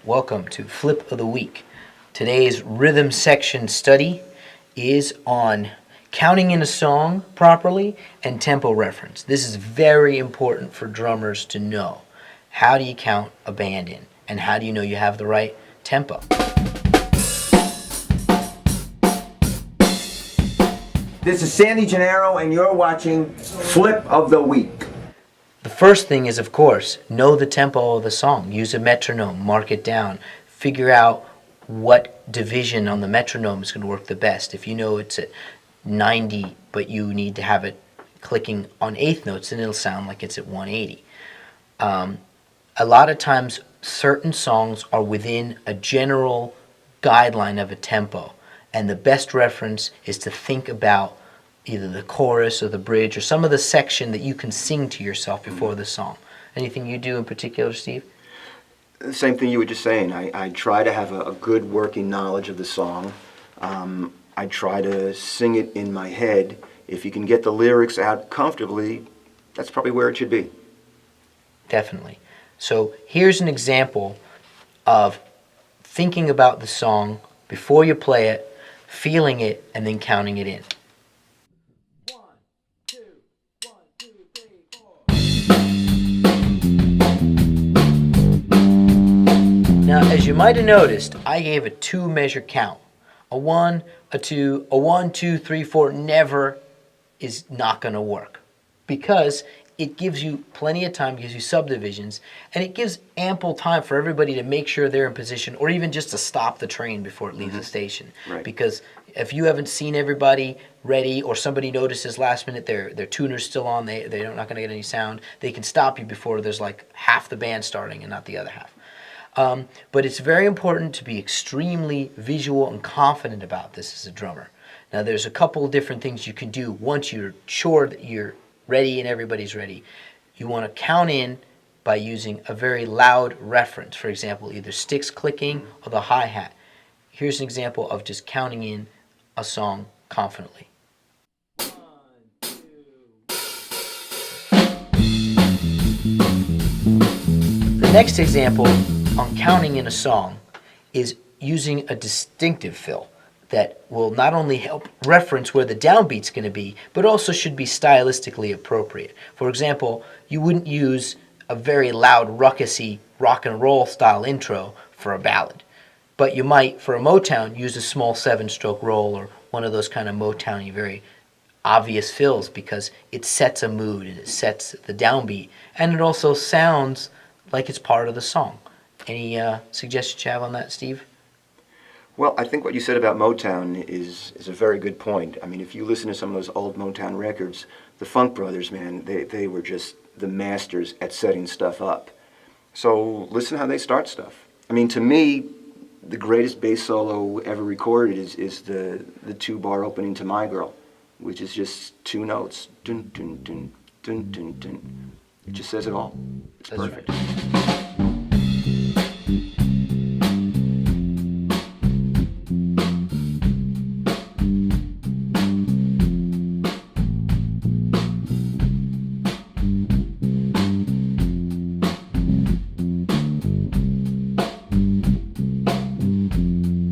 Welcome to Flip of the Week. Today's rhythm section study is on counting in a song properly and tempo reference. This is very important for drummers to know. How do you count a band in? And how do you know you have the right tempo? This is Sandy Gennaro, and you're watching Flip of the Week. The first thing is, of course, know the tempo of the song. Use a metronome, mark it down, figure out what division on the metronome is going to work the best. If you know it's at 90, but you need to have it clicking on eighth notes, then it'll sound like it's at 180. A lot of times, certain songs are within a general guideline of a tempo, and the best reference is to think about either the chorus or the bridge or some of the section that you can sing to yourself before the song. Anything you do in particular, Steve? The same thing you were just saying. I try to have a good working knowledge of the song. I try to sing it in my head. If you can get the lyrics out comfortably, that's probably where it should be. Definitely. So here's an example of thinking about the song before you play it, feeling it, and then counting it in. 1, 2, 1, 2, 3, 4. Now, as you might have noticed, I gave a 2-measure count. A 1, a 2, a 1, 2, 3, 4 never is not going to work because it gives you plenty of time, gives you subdivisions, and it gives ample time for everybody to make sure they're in position or even just to stop the train before it leaves the station. Right. Because if you haven't seen everybody ready or somebody notices last minute their tuner's still on, they're not going to get any sound, they can stop you before there's like half the band starting and not the other half. But it's very important to be extremely visual and confident about this as a drummer. Now there's a couple of different things you can do once you're sure that you're ready and everybody's ready. You want to count in by using a very loud reference. For example, either sticks clicking or the hi-hat. Here's an example of just counting in a song confidently. 1, 2. The next example on counting in a song is using a distinctive fill that will not only help reference where the downbeat's going to be, but also should be stylistically appropriate. For example, you wouldn't use a very loud, ruckusy rock and roll style intro for a ballad, but you might, for a Motown, use a small 7-stroke roll or one of those kind of Motown-y, very obvious fills because it sets a mood and it sets the downbeat, and it also sounds like it's part of the song. Any suggestions you have on that, Steve? Well, I think what you said about Motown is a very good point. I mean, if you listen to some of those old Motown records, the Funk Brothers, man, they were just the masters at setting stuff up. So listen how they start stuff. I mean, to me, the greatest bass solo ever recorded is the 2-bar opening to My Girl, which is just 2 notes. Dun, dun, dun, dun, dun, dun. It just says it all. It's That's perfect. right.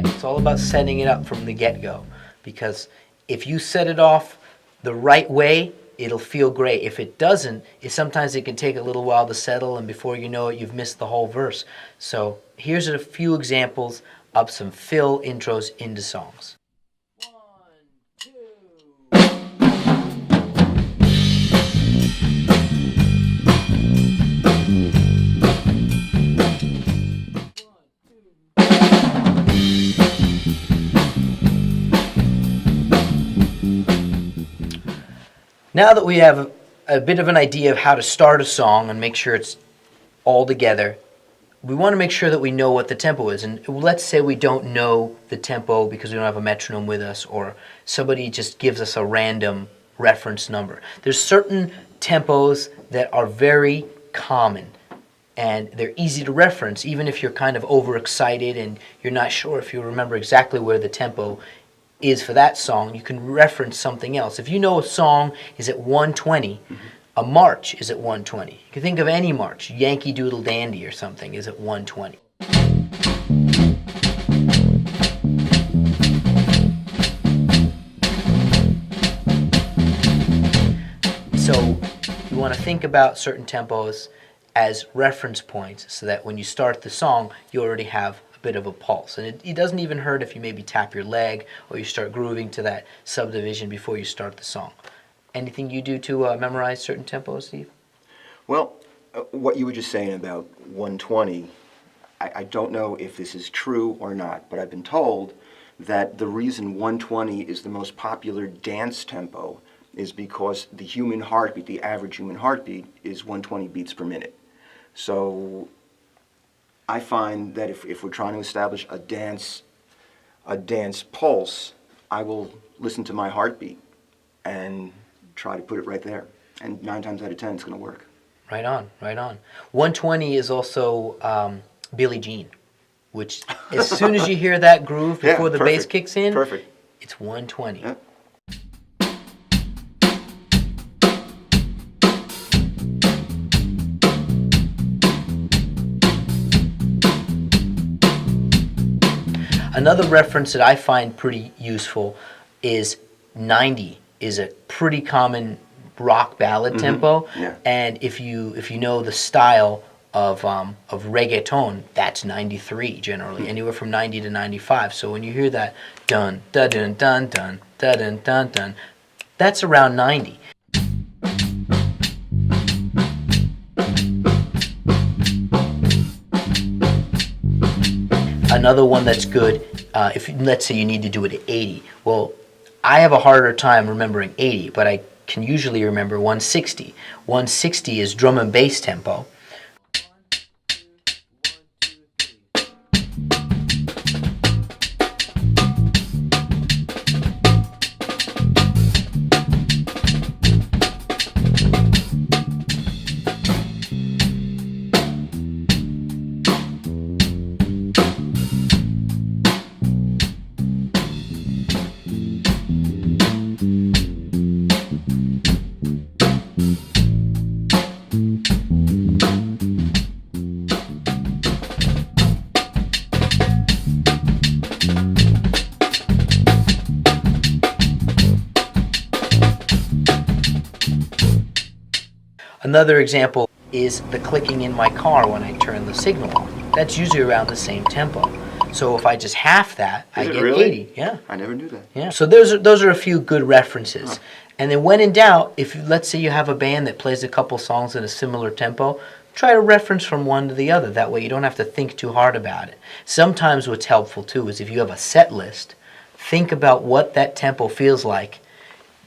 It's all about setting it up from the get-go, because if you set it off the right way, it'll feel great. If it doesn't, sometimes it can take a little while to settle, and before you know it, you've missed the whole verse. So here's a few examples of some fill intros into songs. 1, 2. Now that we have a bit of an idea of how to start a song and make sure it's all together, we want to make sure that we know what the tempo is. And let's say we don't know the tempo because we don't have a metronome with us, or somebody just gives us a random reference number. There's certain tempos that are very common and they're easy to reference even if you're kind of overexcited and you're not sure if you remember exactly where the tempo is for that song. You can reference something else. If you know a song is at 120, a march is at 120. You can think of any march. Yankee Doodle Dandy or something is at 120. want to think about certain tempos as reference points so that when you start the song, you already have a bit of a pulse. And it doesn't even hurt if you maybe tap your leg or you start grooving to that subdivision before you start the song. Anything you do to memorize certain tempos, Steve? Well, what you were just saying about 120, I don't know if this is true or not, but I've been told that the reason 120 is the most popular dance tempo is because the human heartbeat, the average human heartbeat, is 120 beats per minute. So I find that if we're trying to establish a dance pulse, I will listen to my heartbeat and try to put it right there. And 9 times out of 10, it's going to work. Right on, right on. 120 is also Billie Jean, which as soon as you hear that groove before the bass kicks in, it's 120. Yeah. Another reference that I find pretty useful is 90 is a pretty common rock ballad tempo, Yeah. and if you know the style of reggaeton, that's 93 generally, anywhere from 90 to 95. So when you hear that dun dun dun dun dun dun dun dun, that's around 90. Another one that's good, if let's say you need to do it at 80. Well, I have a harder time remembering 80, but I can usually remember 160. 160 is drum and bass tempo. Another example is the clicking in my car when I turn the signal on. That's usually around the same tempo. So if I just half that, I get 80. Yeah. I never knew that. Yeah. So those are a few good references. And then when in doubt, if let's say you have a band that plays a couple songs in a similar tempo, try to reference from one to the other. That way you don't have to think too hard about it. Sometimes what's helpful too is if you have a set list, think about what that tempo feels like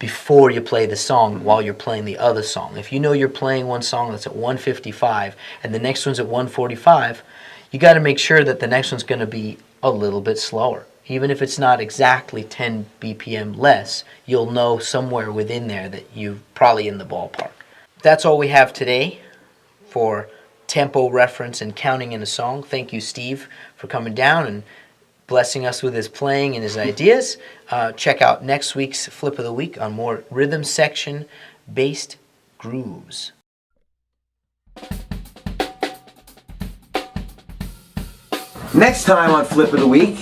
before you play the song while you're playing the other song. If you know you're playing one song that's at 155 and the next one's at 145, you got to make sure that the next one's going to be a little bit slower. Even if it's not exactly 10 BPM less, you'll know somewhere within there that you're probably in the ballpark. That's all we have today for tempo reference and counting in a song. Thank you, Steve, for coming down and blessing us with his playing and his ideas. Check out next week's Flip of the Week on more rhythm section based grooves. Next time on Flip of the Week,